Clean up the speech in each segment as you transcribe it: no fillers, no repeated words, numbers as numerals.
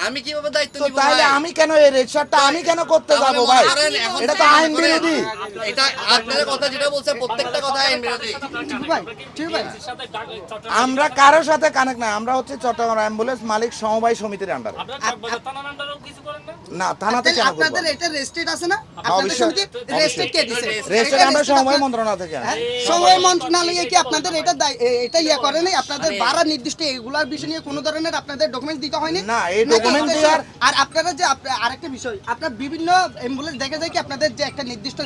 আমি কিভাবে দায়িত্ব তো নিব? তাহলে আমি কেন এই রেড শার্টটা আমি কেন করতে যাব ভাই? এটা তো আইন বিরোধী। এটা আপনাদের কথা যেটা বলছে প্রত্যেকটা কথা আইন বিরোধী। আমরা কারোর সাথে কানেক্ট না, আমরা হচ্ছে চট্টগ্রাম অ্যাম্বুলেন্স মালিক সমবায় সমিতির আন্ডারে। না থানাতে কেন করব? আপনাদের এটা রেজিস্ট্রেড আছে না? আপনাদের অবশ্যই, সমিতি রেজিস্ট্রেড কে দিছে? রেজিস্ট্রেড আমরা সমবায় মন্ত্রণালয় থেকে আনি। সমবায় মন্ত্রণালয়ে কি আপনাদের এটা ইয়া করে নাই? আপনাদের ভাড়া নির্দিষ্ট এগুলার বিষয় নিয়ে কোনো ধরনের আপনাদের ডকুমেন্টস দিতে হয়নি? না, এই ডকুমেন্ট দেওয়ার আর আপনারা যে আরেকটা বিষয়, আপনার বিভিন্ন অ্যাম্বুলেন্স দেখা যায় কি আপনাদের যে একটা নির্দিষ্ট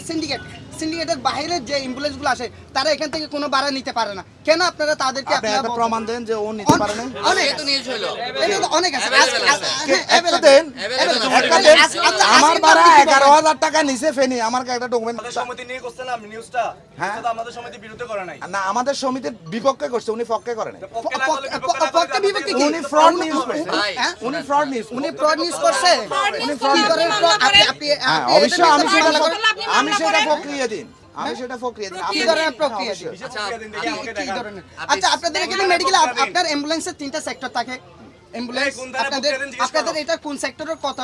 সিন্ডিকেটের বাইরে যে অ্যাম্বুলেন্সগুলো আসে তারা এখান থেকে কোনো ভাড়া নিতে পারে না। কেন আপনারা তাদেরকে আপনি একটা প্রমাণ দেন যে ও নিতে পারে না? অনেক তো নিউজ হলো। এটা তো অনেক আছে। একটা দেন, একটা দেন। আমার ভাড়া 11,000 টাকা নিচে ফেনি, আমার একটা ডকুমেন্ট। সমিতি নিয়ে করছেন আপনি নিউজটা? হ্যাঁ। এটা তো আমাদের সমিতি বিরুদ্ধে করে নাই। না, আমাদের সমিতির বিপক্ষে করছে, উনি পক্ষে করে নাই। পক্ষে বিপক্ষে কি? উনি ফ্রড নিউজ করছে। হ্যাঁ? উনি ফ্রড নিউজ, উনি ফ্রড নিউজ করছে। উনি ফ্রড নিউজ। হ্যাঁ, অবশ্যই আমি সেটা প্রক্রিয়া দিন। আমি সেটা প্রক্রিয়া দিন। কি ধরনের প্রক্রিয়া দিন? কি ধরনের? আচ্ছা, আপনাদের এখানে মেডিকেল আপনার অ্যাম্বুলেন্সের 3টা সেক্টর থাকে। অ্যাম্বুলেন্স আপনাদের এটা কোন সেক্টরের কত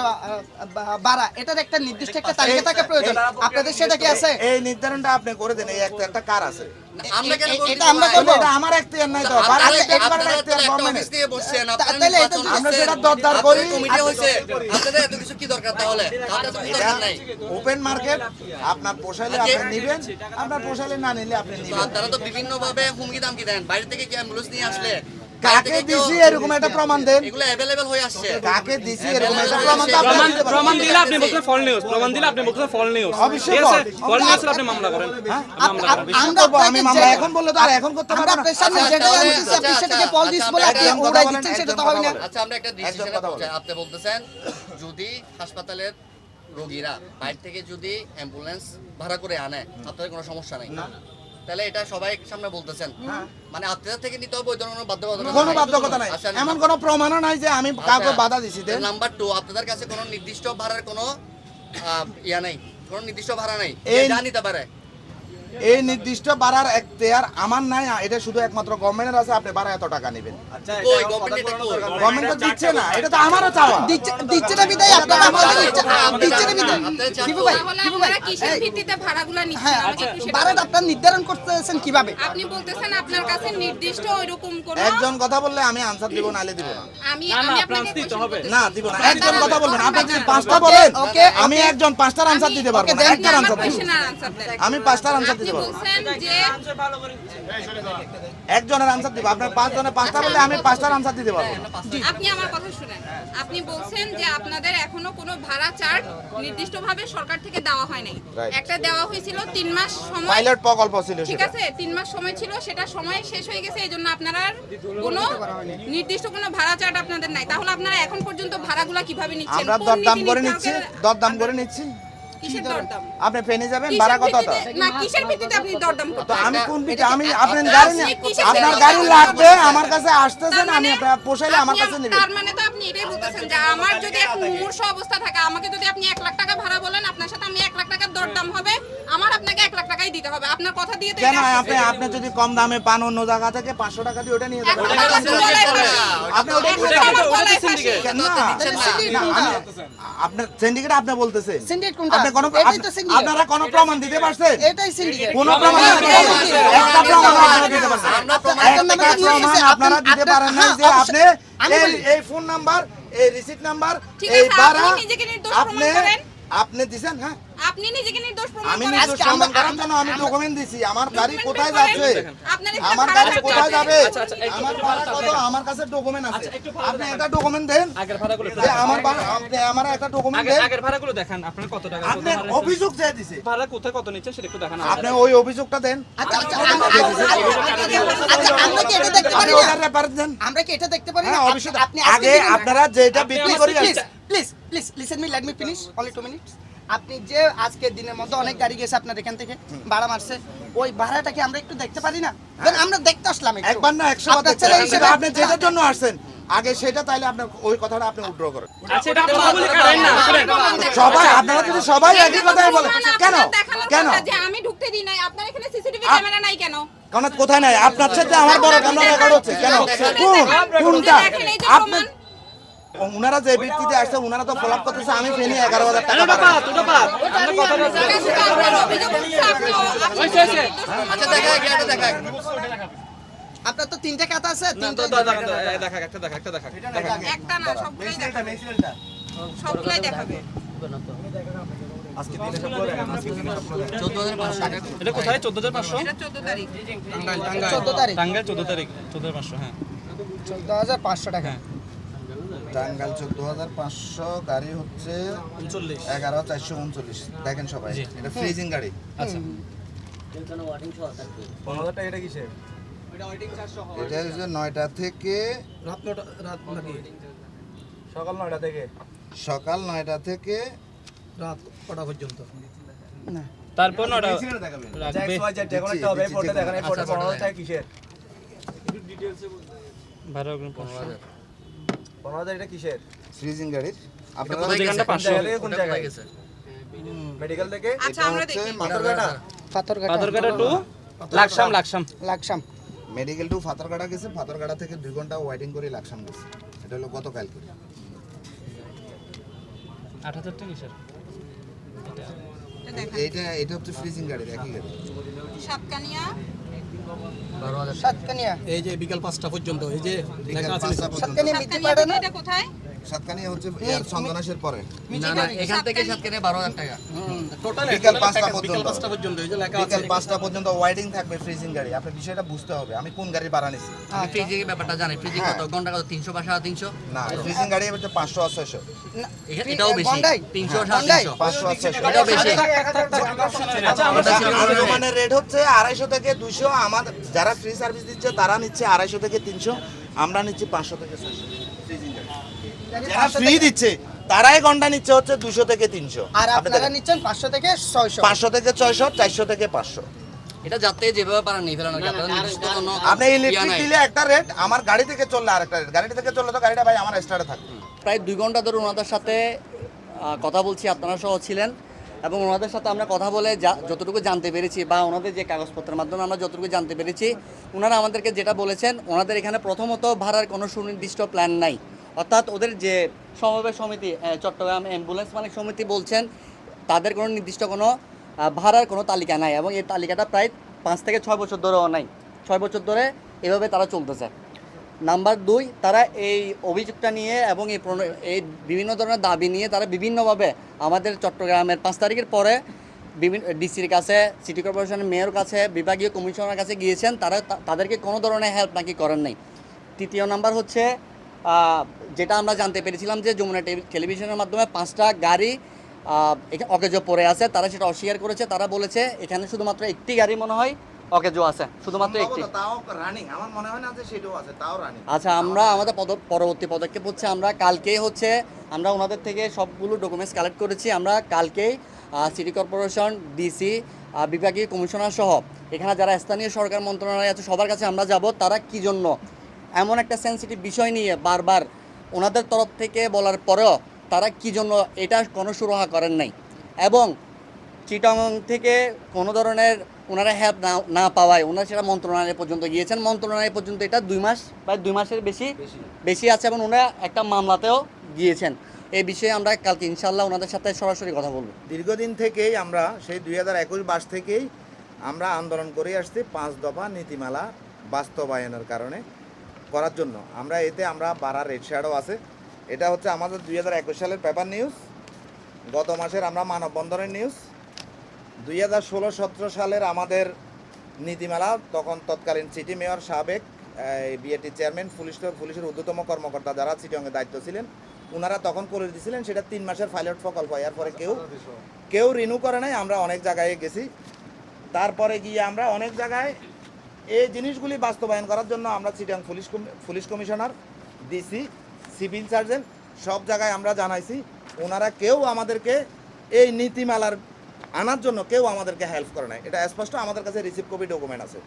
ভাড়া এটার একটা নির্দিষ্ট একটা তালিকা থাকা প্রয়োজন। আপনাদের সেটা কি আছে? এই নির্ধারণটা আপনি করে দেন। এই একটা কার আছে? আমরা কেন করব? এটা আমরা করব। এটা আমার এখতিয়ার নাই তো। ভাড়া একবারে এখতিয়ার গভর্নমেন্ট। অফিস নিয়ে বসছেন তাহলে এটা আমরা সেটা দরদার করি। কমিটি হইছে। আপনাদের এত কিছু কি দরকার তাহলে? আপনাদের তো কিছু দরকার নাই। ওপেন মার্কেট, আপনার পোষাইলে আপনি নেবেন, আপনার পোষাইলে না নিলে আপনি তো নেবেন। আপনারা তো বিভিন্ন ভাবে হুমকি দামকি দেন। বাইরে থেকে কি অ্যাম্বুলেন্স নিয়ে আসলে কাকে দিছি এরকম একটা প্রমাণ দেন। এগুলো अवेलेबल হয়ে আসছে। কাকে দিছি এরকম একটা প্রমাণ তো আপনি দিতে পারেন। প্রমাণ দিলে আপনি বলছেন ফল নিউজ, প্রমাণ দিলে আপনি বলছেন ফল নিউজ। অবশ্যই ঠিক আছে, ফল। ফল নিউজের আপনি মামলা করেন। হ্যাঁ, মামলা করেন। আমি মামলা এখন বললে তো আর এখন করতে পারবো না। আপনার সামনে যেটা জানতেছি আপনি সেটাকে পল দিস বলে আপনি ওড়াই দিচ্ছেন, সেটা তো হবে না। আচ্ছা, আমরা একটা ডিসিশনে পৌঁছাই। আপনি বলতেছেন যদি হাসপাতালের রোগীরা বাইরে থেকে যদি অ্যাম্বুলেন্স ভাড়া করে আনে আপনাদের কোনো সমস্যা নাই, তাহলে এটা সবাই সামনে বলতেছেন, মানে আপনাদের থেকে নিতে হবে ওই ধরনের বাধ্যবাধকতা কোনো বাধ্যকতা নাই, আচ্ছা, এমন কোনো প্রমাণও নাই যে আমি কাউকে বাধা দিছি। নাম্বার 2, আপনাদের কাছে কোনো নির্দিষ্ট ভাড়ার কোনো ইয়া নাই, কোনো নির্দিষ্ট ভাড়া নাই এই- যা নিতে পারে। এই নির্দিষ্ট বাড়ার এখতিয়ার আমার নাই, এটা শুধু একমাত্র গভর্নমেন্টের আছে। আপনি বাড়া এত টাকা নেবেন, কই গভর্নমেন্ট এটা কই? গভর্নমেন্ট তো দিচ্ছে না, এটা তো আমারও চাওয়া। দিচ্ছে না বিদায় আপনারা আমাদের দিচ্ছে না বিদায়। শিবু ভাই, তাহলে শিবু ভাই, আপনারা কিসের ভিত্তিতে ভাড়াগুলো নিচ্ছেন? হ্যাঁ, আমাকে একটু সেটা ভাড়াটা বলুন। আপনারা নির্ধারণ করতেছেন কিভাবে? আপনি বলতেছেন আপনার কাছে নির্দিষ্ট ওইরকম কোন একজন কথা বললে আমি আনসার দিব, নালে দিব না। আমি না, না, আমি আপনার আপনাকে দিতে হবে। না দিব না, একজন কথা বলবেন। আপনি যদি 5টা বলেন, ওকে, আমি একজন 5টার আনসার দিতে পারবো না, একটার আনসার দিব। আমি 5টার আনসার দিতে পারবো না। বলছেন যে একজনের আনসার দিব, আপনার 5 জনের 5টা বললে আমি 5টার আনসার দিতে পারবো না। আপনি আমার কথা শুনেন। আপনি বলছেন যে আপনাদের এখনো কোনো ভাড়া চার্ট নির্দিষ্টভাবে সরকার থেকে দেওয়া হয় নাই। Right. একটা দেওয়া হয়েছিল 3 মাস সময়। পাইলট প্রকল্প ছিল ঠিক সেটা। আছে, 3 মাস সময় ছিল, সেটা সময় শেষ হয়ে গেছে, এইজন্য আপনারা আর কোনো নির্দিষ্ট কোনো ভাড়া চার্ট আপনাদের নাই। তাহলে আপনারা এখন পর্যন্ত ভাড়াগুলো কিভাবে নিচ্ছেন? আমরা কোন দরদাম নীতি করে নিচ্ছি, নির্ধারকের- দরদাম করে নিচ্ছি। কিসের দরদাম? আপনি ফেনে যাবেন, কিসের ভাড়া কত? ভিত্তিতে- না, কিসের ভিত্তিতে আপনি দরদাম তো করতেছেন? আমি কোন দিকে? আমি আপনার গাড়ি না, কিসের আপনার ভিত্তিতে গাড়ি দরদাম লাগবে, করতেছেন? আমার কাছে আসতেছেন, আমি আপনার পোষাইলে আমার কাছে নেবেন। তার মানে তো আপনি এটাই বলতেছেন যে আমার যদি এক মুমূর্ষ অবস্থা থাকে, আমাকে যদি আপনি 1 লাখ টাকা ভাড়া বলেন, আপনার সাথে আমি 1 লাখ টাকার দরদাম হবে, আমার আপনাকে 1 লাখ টাকাই দিতে হবে। আপনার কথা দিয়ে তো কেন? এটা আপনি আপনি যদি কম দামে পান অন্য জায়গা থেকে 500 টাকা দিয়ে ওটা নিয়ে যাবেন। এখন তো আপনি বলাই ফাঁসি। আপনি ওটা এখন নিয়ে তো যাবেন। আমার বলাই ফাঁসি। কেন না? আপনার সিন্ডিকেট আপনি বলতেছে, সিন্ডিকেট কোনটা? আপনি কোনো এটাই তো syndicate। আপনারা কোনো প্রমাণ দিতে পারছেন? এটাই সিন্ডিকেট। কোনো প্রমাণ দিতে পারছেন? একটা প্রমাণ আপনারা দিতে পারছেন? আমরা প্রমাণ একটা প্রমাণ আপনারা দিতে পারেন না যে আপনি এই ফোন নাম্বার, এই রিসিট নাম্বার, ঠিক এই আছে, ভাড়া আপনি নিজেকে নির্দোষ প্রমাণ করেন। আপনি দিছেন। হ্যাঁ, আপনি নিজেকে নির্দোষ প্রমাণ আমি করেন। নির্দোষ প্রমাণ করার জন্য আমি ডকুমেন্ট দিছি। আমার গাড়ি Document কোথায় বের করেন। যাচ্ছে, আপনার এখানে আমার ভাড়া গাড়ি থাকতে কোথায় হবে। যাবে, একটু আমার ভাড়া কত, আমার কাছে ডকুমেন্ট আছে। আপনি একটা ডকুমেন্ট দেন আগের ভাড়াগুলো যে আমার ভাড়া, আপনি আমার একটা ডকুমেন্ট দেন। আগের ভাড়াগুলো দেখান, আপনার কত টাকা আপনি অভিযোগ চেয়ে দিছে, ভাড়া কোথায় কত নিচ্ছেন সেটা একটু দেখান। আপনি ওই অভিযোগটা দেন। আচ্ছা, আমরা কি এটা দেখতে আপনি পারি না? ওটার ব্যাপারে দেন। আমরা কি এটা দেখতে পারি না? হ্যাঁ, অবশ্যই। আপনি আগে আপনারা যেটা বিক্রি করি please listen me, let me finish only 2 minutes. আপনি যে আজকের দিনের মধ্যে অনেক গাড়ি গেছে আপনার এখান থেকে ভাড়া মারছে, ওই ভাড়াটা কি আমরা একটু দেখতে পারি না? দেন আমরা দেখতে আসলাম একটু। একবার না 100 বার আপনার দেখতে ছেলে হবে। হিসেবে আপনি যেটার জন্য আসছেন আগে সেটা, তাইলে আপনি ওই কথাটা আপনি উইথড্র করেন। আচ্ছা, এটা আপনি বলে কাটাই না, শুনেন। সবাই আপনারা যদি সবাই একই কথাই বলেন, কেন কেন? যে আমি ঢুকতে দিই নাই, আপনার এখানে সিসিটিভি ক্যামেরা নাই কেন? কারণ কোথায় নাই? আপনার সাথে আমার বড় ক্যামেরা রেকর্ড হচ্ছে কেন? কোনটা? দেখেন এই যে আপনি প্রমাণ। ওনারা যে ভিত্তিতে আসছে ওনারা তো ফলো আপ করতেছে আমি ফেনি 11,000 টাকা বাড়াই। আপনার অভিযোগ হচ্ছে আচ্ছা দেখা এটা দেখা আপনার তো তিনটা খাতা আছে, তিনটা দেখা একটা দেখা একটা না সবগুলাই দেখাবে সবগুলাই দেখাবে আজকে দিনে সবগুলো দেখেন, আজকে দিনে সবগুলো দেখেন। 14,500 টাকা এটা কোথায় 14,500 এটা 14 তারিখ 14 তারিখ টাঙ্গাইল 14 তারিখ 14,500 হ্যাঁ 14,500 টাকা। টাঙ্গাইল 14,500, গাড়ি হচ্ছে 11,439। দেখেন সবাই এটা ফ্রিজিং গাড়ি। আচ্ছা 15,000 টাকা এটা কিসের? এটা হচ্ছে 9টা থেকে সকাল 9টা থেকে সকাল 9টা থেকে না তারপর নটা রাখবে XYZ যে কোনো একটা হবে, ফটো দেখেন, এই ফটো 15,000 টাকা কিসের? 15,000 এটা কিসের? ফ্রিজিং গাড়ির আপনারা কোথায় গেছে? দোকানটা 500 জায়গায় কোন জায়গায়? গেছে মেডিকেল থেকে? আচ্ছা আমরা দেখি Patharghata? Patharghata to Laksam Laksam. Medical to Fatargara গেছে, ফাতরগাড়া থেকে 2 ঘন্টা ওয়েটিং করে লাকসাম গেছে। এটা হলো গতকালকে। 8,000 টাকা কিসের এটা দেখেন এটা হচ্ছে ফ্রিজিং গাড়ি, একই গাড়ি। সাতকানিয়া 12,000 সাতকানিয়া, এই যে বিকাল 5টা পর্যন্ত এই যে বিকেল 5টা পর্যন্ত। সাতকানিয়া মিটি সাতকানিয়া পাড়া না? এটা কোথায় সাতকানিয়া হচ্ছে চন্দনাশের পরে না না এখান থেকে সাতকানিয়া 12,000 টাকা টোটাল বিকাল 5টা বিকাল পর্যন্ত। 5টা পর্যন্ত এই যে লেখা আছে বিকেল 5টা পর্যন্ত ওয়েটিং থাকবে ফ্রিজিং গাড়ি। আপনি বিষয়টা বুঝতে হবে আমি কোন গাড়ি ভাড়া নিছি। আমি ফ্রিজিং এর ব্যাপারটা জানি ফ্রিজিং কত ঘন্টা কত 300 বা 350 না ফ্রিজিং গাড়ি হচ্ছে 500 আর 600। না, এটাও বেশি গন্ডাই? 300 গন্ডাই? 350 500 আর 600। এটাও বেশি আচ্ছা আমরা আনুমানের রেট হচ্ছে 250 থেকে 200। আমার যারা ফ্রি সার্ভিস দিচ্ছে তারা নিচ্ছে 250 থেকে 300, আমরা নিচ্ছি 500 থেকে 600 ফ্রিজিং গাড়ি। যারা ফ্রি দিচ্ছে তারাই ঘন্টা নিচ্ছে হচ্ছে 200 থেকে 300। আর আপনারা নিচ্ছেন 500 থেকে 600। 500 থেকে 600, 400 থেকে 500। এটা যাতে যেভাবে পারেন নিয়ে ফেলানো আপনারা নির্দিষ্ট কোনো আপনি ইয়া ইলেকট্রিক নাই। দিলে একটা রেট, আমার গাড়ি থেকে চললে আরেকটা রেট। গাড়ি থেকে চললে তো গাড়িটা ভাই আমার স্টার্টে থাকবে। প্রায় 2 ঘন্টা ধরে ওনাদের সাথে কথা বলছি, আপনারা সহ ছিলেন এবং ওনাদের সাথে আমরা কথা বলে যতটুকু জানতে পেরেছি বা ওনাদের যে কাগজপত্রের মাধ্যমে আমরা যতটুকু জানতে পেরেছি, ওনারা আমাদেরকে যেটা বলেছেন ওনাদের এখানে প্রথমত ভাড়ার কোনো সুনির্দিষ্ট প্ল্যান নাই। অর্থাৎ ওদের যে সমবায় সমিতি চট্টগ্রাম অ্যাম্বুলেন্স মালিক সমিতি বলছেন তাদের কোনো নির্দিষ্ট কোনো ভাড়ার কোনো তালিকা নাই এবং এই তালিকাটা প্রায় 5 থেকে 6 বছর ধরেও নাই। 6 বছর ধরে এভাবে তারা চলতেছে। নাম্বার 2, তারা এই অভিযোগটা নিয়ে এবং এই বিভিন্ন ধরনের দাবি নিয়ে তারা বিভিন্নভাবে আমাদের চট্টগ্রামের 5 তারিখের পরে বিভিন্ন ডিসির কাছে, সিটি কর্পোরেশনের মেয়র কাছে, বিভাগীয় কমিশনারের কাছে গিয়েছেন। তারা তাদেরকে কোনো ধরনের হেল্প নাকি করেন নাই। তৃতীয় নাম্বার হচ্ছে যেটা আমরা জানতে পেরেছিলাম যে যমুনা টেলিভিশনের মাধ্যমে 5টা গাড়ি এখানে অকেজো পড়ে আছে, তারা সেটা অস্বীকার করেছে। তারা বলেছে এখানে শুধুমাত্র একটি গাড়ি মনে হয় অকেজো আছে, শুধুমাত্র একটি। তাও রানিং, আমার মনে হয় না যে সেটাও আছে, তাও রানিং। আচ্ছা আমরা আমাদের পরবর্তী পদক্ষেপ হচ্ছে আমরা কালকেই আমরা ওনাদের থেকে সবগুলো ডকুমেন্টস কালেক্ট করেছি। আমরা কালকেই সিটি কর্পোরেশন, ডিসি, বিভাগীয় কমিশনার সহ এখানে যারা স্থানীয় সরকার মন্ত্রণালয় আছে সবার কাছে আমরা যাব। তারা কি জন্য এমন একটা সেনসিটিভ বিষয় নিয়ে বারবার ওনাদের তরফ থেকে বলার পরেও তারা কি জন্য এটা কোনো সুরাহা করেন নাই এবং চিটাং থেকে কোনো ধরনের ওনারা হেল্প না পাওয়ায় ওনারা সেটা মন্ত্রণালয় পর্যন্ত গিয়েছেন। মন্ত্রণালয় পর্যন্ত এটা 2 মাস বা 2 মাসের বেশি আছে এবং ওনারা একটা মামলাতেও গিয়েছেন। এই বিষয়ে আমরা কালকে ইনশাল্লাহ ওনাদের সাথে সরাসরি কথা বলবো। দীর্ঘদিন থেকেই আমরা সেই 2021 মাস থেকেই আমরা আন্দোলন করে আসছি 5 দফা নীতিমালা বাস্তবায়নের কারণে করার জন্য। আমরা বাড়ার রেড শ্যাডো আছে। এটা হচ্ছে আমাদের 2021 সালের পেপার নিউজ। গত মাসের আমরা মানববন্ধনের নিউজ। 2016-17 সালের আমাদের নীতিমালা, তখন তৎকালীন সিটি মেয়র, সাবেক বিএটি চেয়ারম্যান, পুলিশের ঊর্ধ্বতম কর্মকর্তা যারা চিটাংয়ে দায়িত্ব ছিলেন ওনারা তখন করে দিয়েছিলেন। সেটা 3 মাসের পাইলট প্রকল্প। এরপরে কেউ রিনিউ করে নাই। আমরা অনেক জায়গায় গেছি। তারপরে গিয়ে আমরা অনেক জায়গায় এই জিনিসগুলি বাস্তবায়ন করার জন্য আমরা Chittagong police commissioner, DC, civil surgeon সব জায়গায় আমরা জানাইছি। ওনারা কেউ আমাদেরকে এই নীতিমালার আনার জন্য কেউ আমাদেরকে হেল্প করে নাই। এটা স্পষ্ট, আমাদের কাছে রিসিভ কপি ডকুমেন্ট আছে।